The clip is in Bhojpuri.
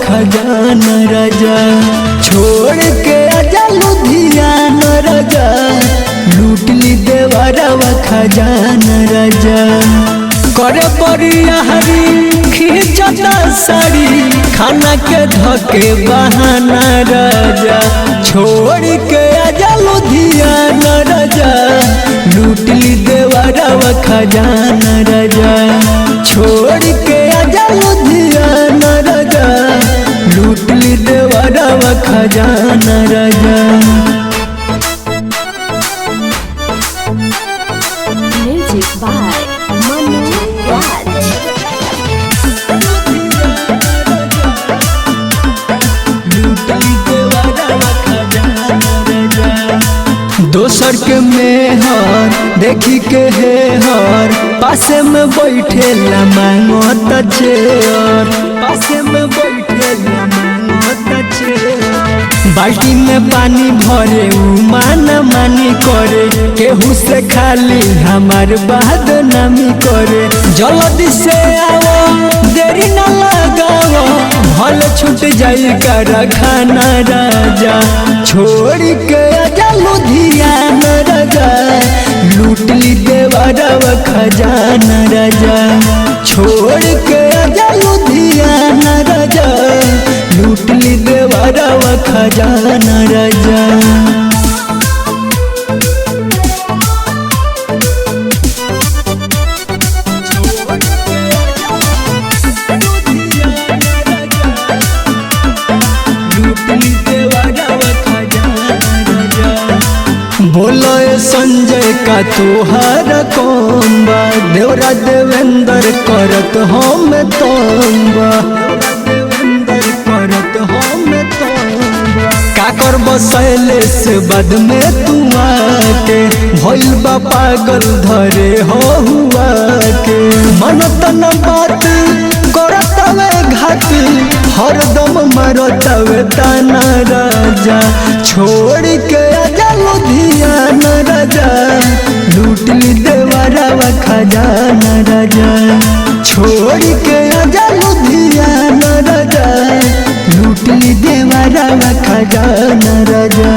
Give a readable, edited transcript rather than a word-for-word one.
खजाना राजा। छोड़ के आजा लुधियाना राजा, लूट ली देवरवा खजाना राजा। करे परियारी खींचता साड़ी, खाना के धके बहाना राजा। छोड़ के आजा लुधियाना राजा, लूट ली देवरवा खजाना राजा। छोड़ के आजा लुधियाना राजा, लूट ली देवरवा खजाना राजा। Music by Manu Raj. दोसर के मेहर देखी के हे हर, पासे में बैठे ला मांगत चेयर, पासे में बैठे ला मांगत चेयर। बाल्टी में पानी भरे उ माना मानी करे, केहू से खाली हमार बदनामी करे। जल्दी से आओ देरी न लगाओ, भल छूट जाई कारखाना राजा। छोड़ के आजा लुधियाना राजा, लूट ली देवरवा खजाना राजा। छोड़ के आजा लुधियाना राजा, लूट ली देवरवा खजाना राजा। बोलो संजय का तोहार कौन बा, देवरा देवेंद्र करत हम तोंबा, करत हम तोंबा। का करब शैलेश बाद में तू आके, भइल बा पागल धरे हो हुआ के। मन तन बात करतवे घात, हरदम मारतवे ताना राजा। छोड़ के आजा लुधियाना राजा, लूट ली देवरवा खजाना राजा। छोड़ के आजा लुधियाना राजा, लूट ली देवरवा खजाना राजा।